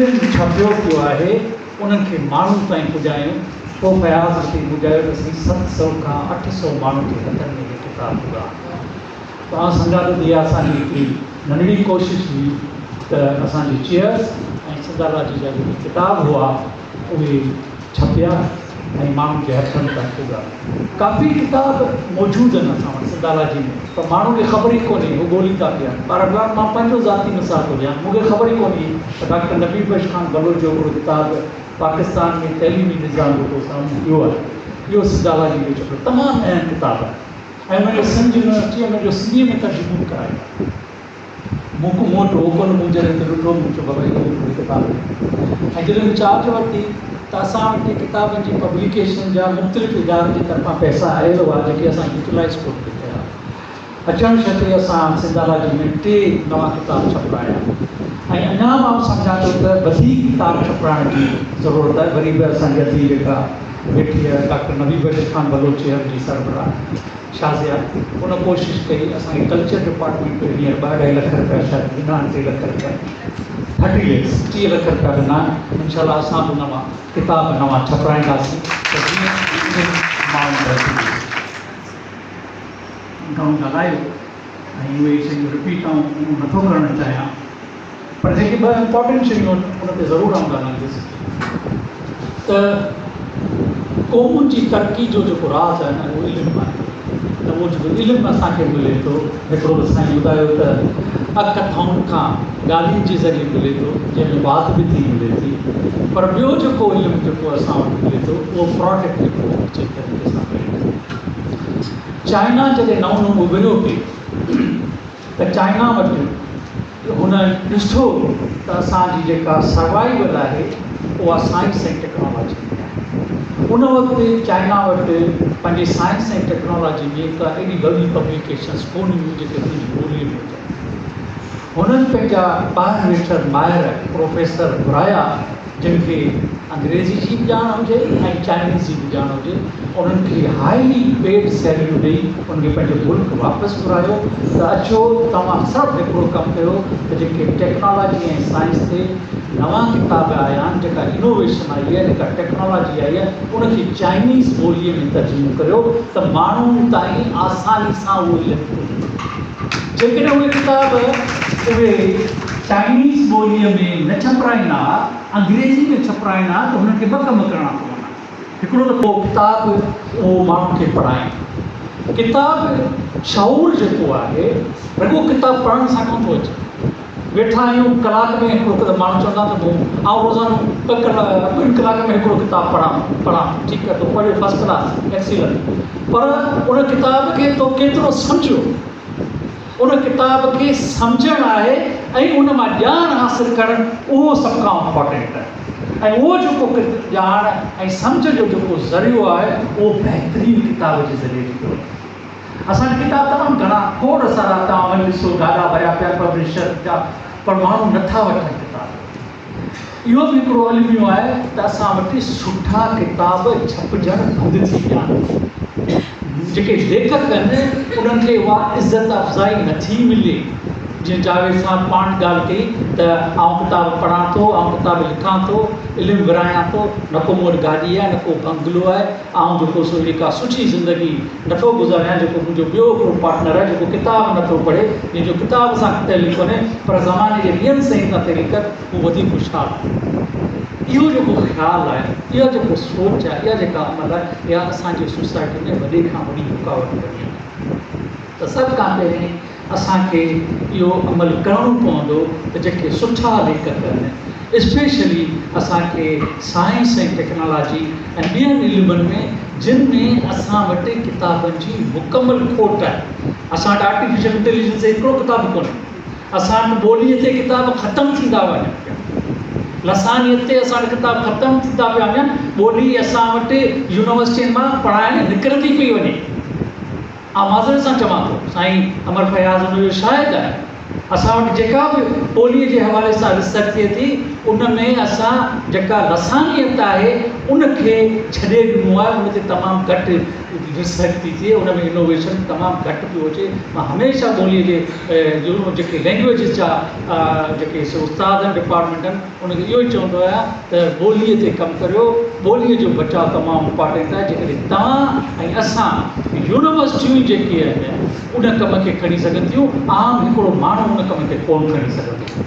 इल्मु छपियो पियो आहे उन्हनि खे माण्हुनि ताईं पुॼायूं। पोइ फयाज़ खे ॿुधायो त असीं 700 खां 800 माण्हुनि खे हथनि में इहे किताब ॾिना। तव्हां संगात इहा असांजी हिकिड़ी नंढड़ी कोशिशि हुई त असांजी चेयर्स ऐं सिंधालाजी जा जेके किताब हुआ उहे छपिया ऐं माण्हुनि खे हथनि ताईं पुॼा। काफ़ी किताब मौजूदु आहिनि असां वटि सिंधालाजी में, पर माण्हुनि खे ख़बर ई कोन्हे, उहे ॻोल्हीनि था पिया। पर मां पंहिंजो ज़ाती मिसाल थो ॾियां, मूंखे ख़बर ई कोन्हे त डॉक्टर नबी बख्श ख़ान बलोच जो हिकिड़ो किताब पाकिस्तान में तइलीमी निज़ाम जेको साम्हूं इहो आहे, इहो सिंधालाजी में छपियो। तमामु अहम किताब आहे ऐं हुनजो सिंध यूनिवर्सिटी हुनजो सिंधीअ में तर्जुमो करायो। मूं वटि हो कोन, मूं जॾहिं त ॾिठो मूं चयो बाबा इहो किताब ऐं जॾहिं चार्ज वरिती त असां वटि किताबनि जी पब्लिकेशन जा मुख़्तलिफ़ इदारनि जी तरफ़ां पैसा आयल हुआ जेके असां यूटिलाइज़ कोन पिया कया। अचणु छॾे असां सिंधालाजी में 3 नवां किताब छपाया ऐं अञा मां सम्झां थो त वधीक किताब छपाइण जी ज़रूरत आहे। वरी बि असांजी अधी जेका वेठी आहे डॉक्टर नबी बख्श ख़ान बलोच जी सरबराह शाज़िया, उन कोशिशि कई। असांखे कल्चर डिपार्टमेंट में हींअर 2.5 लख रुपया शायदि ॾिना, 3 लख रुपया 30 लख रुपया ॾिना। इनशाला असां बि नवां किताब नवां छपाईंदासीं त जीअं माण्हू घणो ॻाल्हायो ऐं उहे शयूं रिपीट ऐं नथो करणु चाहियां, पर जेके 2 इम्पॉर्टेंट शयूं उन ते ज़रूरु आऊं ॻाल्हाईंदुसि त क़ौमुनि जी तरक़ी जो जेको राज़ आहे न उहो इल्मु आहे। त उहो जेको इल्मु असांखे मिले थो, हिकिड़ो साईं ॿुधायो त अकथाउनि खां ॻाल्हियुनि जे ज़रिए मिले थो, जंहिंमें बात बि थी मिले थी, पर ॿियो जेको इल्मु जेको असां वटि मिले थो उहो प्रोडक्ट जेको अचे तरीक़े सां मिले थो। चाइना जॾहिं नओं उभरियो पिए त चाइना वटि हुन ॾिठो त असांजी जेका सर्वाइवल आहे उहा साइंस ऐं टेक्नोलॉजी में आहे। उन वक़्तु चाइना वटि पंहिंजे साइंस ऐं टेक्नोलॉजी में का एॾी वॾी पब्लिकेशन्स कोन हुयूं जेके पंहिंजी ॿोलीअ में हुजनि। हुननि पंहिंजा ॿाहिरि वेठल माहिर प्रोफेसर घुराया जिन खे अंग्रेज़ी जी बि ॼाण हुजे ऐं चाइनीज़ जी बि ॼाण हुजे। उन्हनि खे हाईली पेड सैलरियूं ॾेई उनखे पंहिंजो मुल्क वापसि घुरायो त अचो तव्हां सभु हिकिड़ो कमु कयो त जेके टेक्नोलॉजी ऐं साइंस ते नवां किताब आया आहिनि, जेका इनोवेशन आई आहे, जेका टेक्नोलॉजी आई आहे, उनखे चाइनीज़ ॿोलीअ में तर्जुमो करियो त माण्हुनि ताईं आसानी सां उहो इल्मु पहुचे। जेकॾहिं उहे किताब उहे चाइनीज़ ॿोलीअ में न छपाईंदा, अंग्रेज़ी में छपाईंदा त हुननि खे 2 कम करणा पवंदा। हिकिड़ो त पोइ किताब उहो माण्हुनि खे पढ़ाइनि। किताब शऊर जेको आहे रुॻो किताब पढ़ण सां कोन थो अचे। वेठा आहियूं कलाक में हिकिड़ो माण्हू चवंदा त आउं रोज़ानो 2 कलाक में हिकिड़ो किताब पढ़ां ठीकु आहे, तो पढ़ियो फस्ट क्लास एक्सीलेंट, पर उन किताब खे तो केतिरो सम्झो, उन किताब खे सम्झणु आहे ऐं उन मां ॼाण हासिलु करणु उहो सभु खां इम्पॉर्टेंट आहे। ऐं उहो जेको ॼाण ऐं सम्झ जो जेको ज़रियो आहे उहो बहितरीनु किताब जे ज़रिए थींदो आहे। असांजा किताब तमामु घणा खोड़ सारा तव्हां वञी ॾिसो, ॾाढा भरिया पिया पब्लिशर जा, पर माण्हू नथा वठनि किताब। इहो बि हिकिड़ो अलमियो आहे त असां वटि सुठा किताब छपजणु बंदि थी विया आहिनि। जेके लेखक आहिनि उन्हनि खे उहा इज़त अफ़ज़ाई नथी मिले। जीअं जावेद साहब पाण ॻाल्हि कई त आउं किताब पढ़ां थो, आउं किताब लिखां थो, इल्मु विरायां थो, न को मूं वटि गाॾी आहे, न को बंगलो आहे, आउं जेको सो अहिड़ी का सुठी ज़िंदगी नथो गुज़ारियां। जेको मुंहिंजो ॿियो हिकिड़ो पार्टनर आहे जेको किताब नथो पढ़े, जंहिंजो किताब सां तइल्लुक़ु कोन्हे, पर ज़माने जे ॿियनि शयुनि सां तइल्लुक़ु, उहो वधीक ख़ुशहाल आहे। इहो जेको ख़्यालु आहे, इहा जेको सोच आहे, इहा जेका अमल आहे, इहा असांजी सोसाइटी में वॾे खां वॾी रुकावट बणी आहे। त सभु खां पहिरीं असांखे इहो अमल करणो पवंदो त जेके सुठा लेखक आहिनि, स्पेशली असांखे साइंस ऐं टेक्नोलॉजी ऐं ॿियनि इल्मनि में जिन में असां वटि किताबनि जी मुकमल खोट आहे। असां वटि आर्टिफिशियल इंटेलिजेंस हिकिड़ो किताब कोन्हे, असां वटि ॿोलीअ ते किताब ख़तमु थींदा वञनि पिया, लसानियत ते असां वटि किताब ख़तमु थींदा पिया वञनि, ॿोली असां वटि यूनिवर्सिटियुनि मां पढ़ाइणु निकिरंदी पई वञे। माज़रत सां चवां थो, साईं अमर फयाज़ हुनजो शायदि आहे, असां वटि जेका बि ॿोलीअ जे हवाले सां रिसर्च थिए थी उन में असां जेका लसानियत आहे उनखे छॾे ॾिनो आहे, उन ते तमामु घटि रिसर्च थी थिए, उन में इनोवेशन तमामु घटि पियो अचे। मां हमेशह ॿोलीअ जे जो जेके लैंग्वेजिस जा जेके उस्ताद आहिनि डिपार्टमेंट आहिनि उनखे इहो ई चवंदो आहियां त ॿोलीअ ते कमु करियो, ॿोलीअ जो बचाव तमामु इम्पॉर्टेंट आहे। जेकॾहिं तव्हां ऐं असां यूनिवर्सिटियूं जेके आहिनि उन कम खे खणी सघनि थियूं, आम हिकिड़ो माण्हू उन कम खे कोन खणी सघंदो।